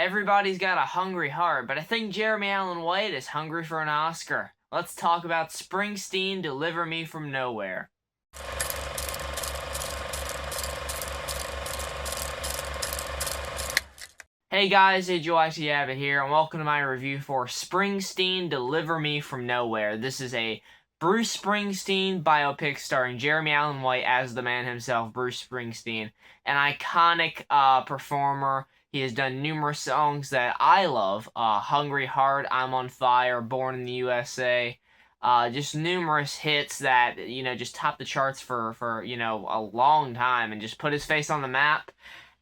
Everybody's got a hungry heart, but I think Jeremy Allen White is hungry for an Oscar. Let's talk about Springsteen, Deliver Me From Nowhere. Hey guys, it's Joe Abbott here, and welcome to my review for Springsteen, Deliver Me From Nowhere. This is a Bruce Springsteen biopic starring Jeremy Allen White as the man himself, Bruce Springsteen. An iconic performer. He has done numerous songs that I love. Hungry Heart, I'm on Fire, Born in the USA. Just numerous hits that, just topped the charts for a long time and just put his face on the map.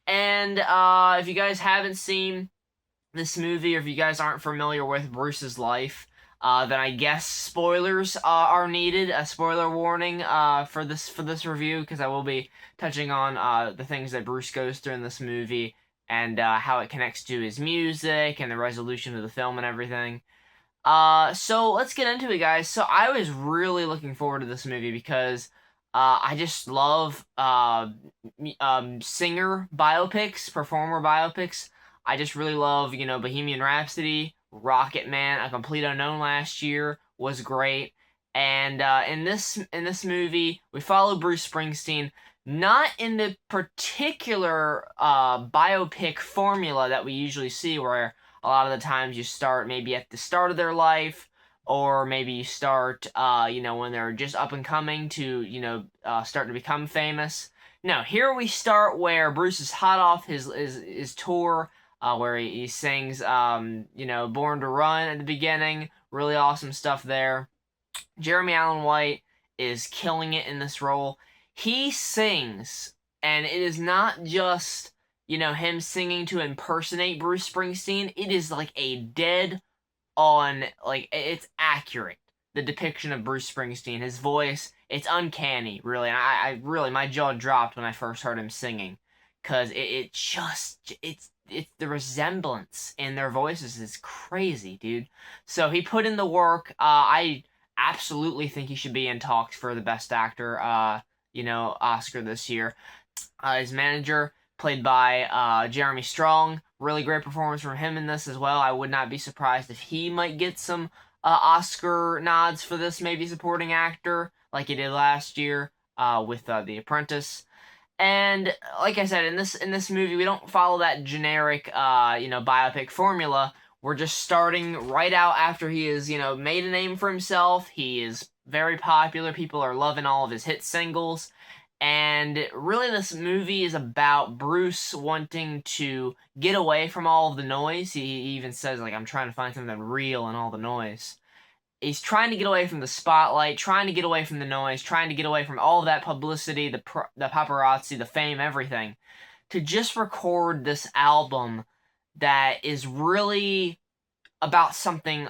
And if you guys haven't seen this movie, or if you guys aren't familiar with Bruce's life, then I guess spoilers are needed. A spoiler warning for this review, because I will be touching on the things that Bruce goes through in this movie and how it connects to his music and the resolution of the film and everything. So let's get into it, guys. So I was really looking forward to this movie because I just love singer biopics, performer biopics. I just really love, Bohemian Rhapsody, Rocket Man, A Complete Unknown last year was great. And in this movie, we follow Bruce Springsteen, not in the particular biopic formula that we usually see, where a lot of the times you start maybe at the start of their life, or maybe you start, when they're just up and coming to, starting to become famous. No, here we start where Bruce is hot off his tour, where he sings, Born to Run at the beginning. Really awesome stuff there. Jeremy Allen White is killing it in this role. He sings, and it is not just, him singing to impersonate Bruce Springsteen. It is like a dead on, it's accurate, the depiction of Bruce Springsteen. His voice, it's uncanny, really. And I really, my jaw dropped when I first heard him singing, because it's the resemblance in their voices is crazy, dude. So he put in the work. I absolutely think he should be in talks for the Best Actor, Oscar this year. His manager, played by Jeremy Strong. Really great performance from him in this as well. I would not be surprised if he might get some Oscar nods for this, maybe supporting actor, like he did last year with The Apprentice. And like I said, in this movie, we don't follow that generic, biopic formula. We're just starting right out after he has, made a name for himself. He is very popular. People are loving all of his hit singles. And really, this movie is about Bruce wanting to get away from all of the noise. He even says, I'm trying to find something real in all the noise. He's trying to get away from the spotlight, trying to get away from the noise, trying to get away from all of that publicity, the paparazzi, the fame, everything, to just record this album that is really about something,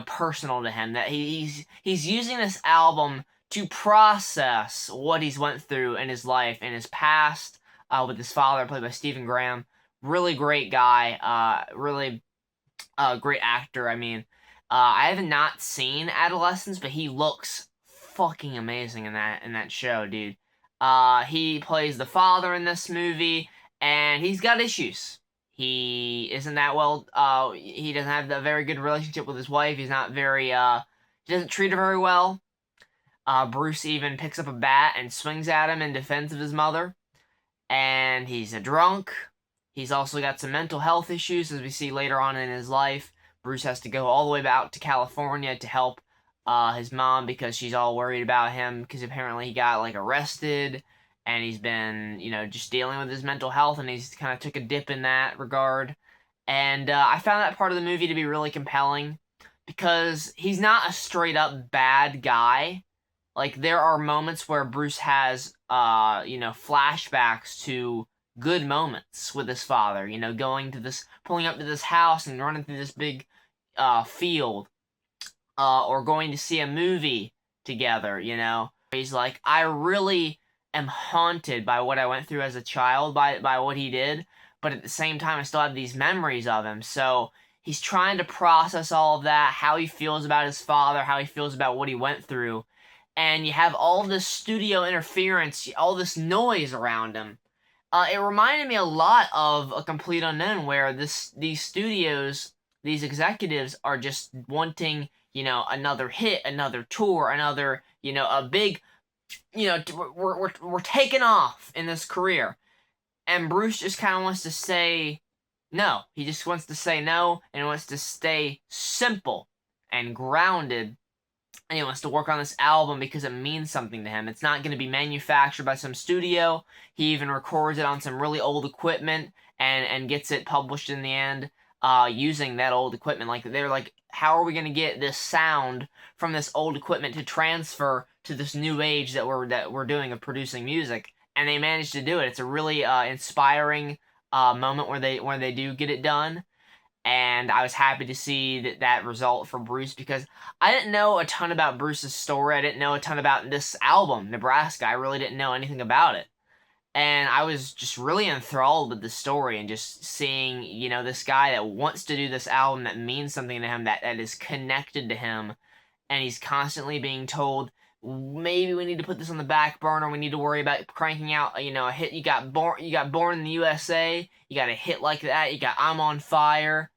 personal to him. That he's using this album to process what he's went through in his life, in his past, with his father, played by Stephen Graham. Really great guy, really great actor. I mean, I have not seen Adolescence, but he looks fucking amazing in that show, dude. He plays the father in this movie, and he's got issues. He isn't that well, he doesn't have a very good relationship with his wife. He's not very, he doesn't treat her very well. Bruce even picks up a bat and swings at him in defense of his mother. And he's a drunk. He's also got some mental health issues, as we see later on in his life. Bruce has to go all the way out to California to help his mom, because she's all worried about him, because apparently he got, arrested. And he's been, just dealing with his mental health, and he's kind of took a dip in that regard. And I found that part of the movie to be really compelling, because he's not a straight-up bad guy. There are moments where Bruce has, flashbacks to good moments with his father, pulling up to this house and running through this big, field, or going to see a movie together, He's like, I really am haunted by what I went through as a child, by what he did, but at the same time, I still have these memories of him, so he's trying to process all of that, how he feels about his father, how he feels about what he went through. And you have all this studio interference, all this noise around him, It reminded me a lot of A Complete Unknown, where these studios, these executives are just wanting, another hit, another tour, another, a big, we're taking off in this career. And Bruce just kind of wants to say no. He just wants to say no, and wants to stay simple and grounded, and he wants to work on this album because it means something to him. It's not going to be manufactured by some studio. He even records it on some really old equipment and gets it published in the end using that old equipment. Like, they're like, how are we going to get this sound from this old equipment to transfer to this new age that we're doing of producing music? And they managed to do it. It's a really inspiring moment where they do get it done. And I was happy to see that result for Bruce, because I didn't know a ton about Bruce's story. I didn't know a ton about this album, Nebraska. I really didn't know anything about it. And I was just really enthralled with the story, and just seeing, this guy that wants to do this album that means something to him, that is connected to him, and he's constantly being told, maybe we need to put this on the back burner. We need to worry about cranking out, a hit. You got Born in the USA. You got a hit like that. You got I'm on Fire.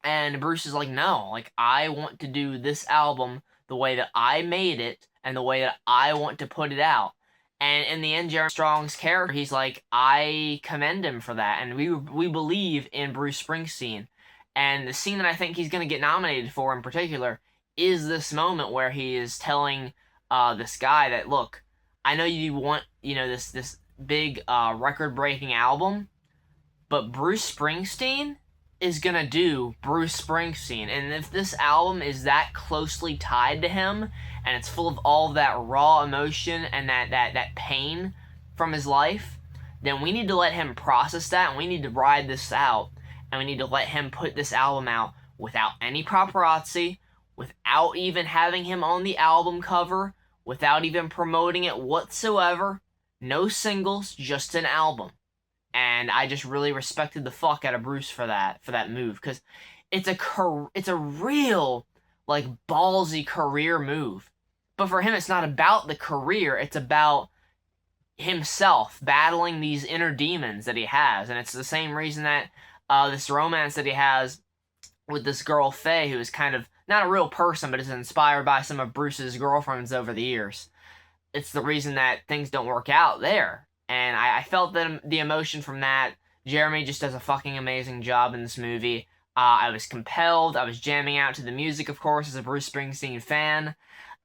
And Bruce is like, no, like, I want to do this album the way that I made it and the way that I want to put it out. And in the end, Jeremy Strong's character, he's like, I commend him for that. And we believe in Bruce Springsteen. And the scene that I think he's going to get nominated for in particular is this moment where he is telling this guy that, look, I know you want, this big record-breaking album, but Bruce Springsteen is gonna do Bruce Springsteen. And if this album is that closely tied to him, and it's full of all of that raw emotion and that pain from his life, then we need to let him process that, and we need to ride this out, and we need to let him put this album out without any paparazzi, without even having him on the album cover, without even promoting it whatsoever. No singles, just an album. And I just really respected the fuck out of Bruce for that move, because it's a real, like, ballsy career move. But for him, it's not about the career, it's about himself battling these inner demons that he has. And it's the same reason that this romance that he has with this girl Faye, who is kind of not a real person, but is inspired by some of Bruce's girlfriends over the years. It's the reason that things don't work out there. And I felt the emotion from that. Jeremy just does a fucking amazing job in this movie. I was compelled. I was jamming out to the music, of course, as a Bruce Springsteen fan.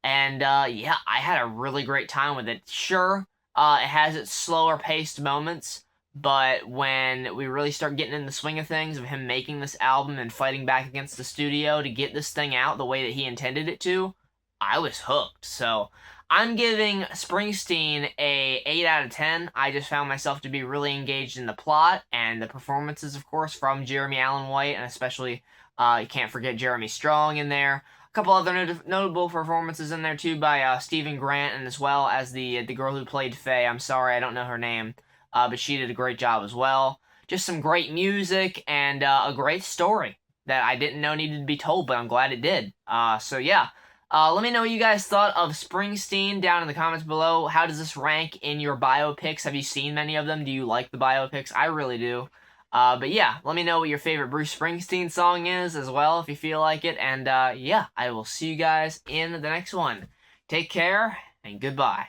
And, yeah, I had a really great time with it. Sure, it has its slower paced moments, but when we really start getting in the swing of things, of him making this album and fighting back against the studio to get this thing out the way that he intended it to, I was hooked. So I'm giving Springsteen a 8 out of 10. I just found myself to be really engaged in the plot and the performances, of course, from Jeremy Allen White, and especially, you can't forget Jeremy Strong in there. A couple other notable performances in there, too, by Stephen Grant, and as well as the girl who played Faye. I'm sorry, I don't know her name, but she did a great job as well. Just some great music and a great story that I didn't know needed to be told, but I'm glad it did. So yeah. Let me know what you guys thought of Springsteen down in the comments below. How does this rank in your biopics? Have you seen many of them? Do you like the biopics? I really do. But yeah, let me know what your favorite Bruce Springsteen song is as well, if you feel like it. And yeah, I will see you guys in the next one. Take care, and goodbye.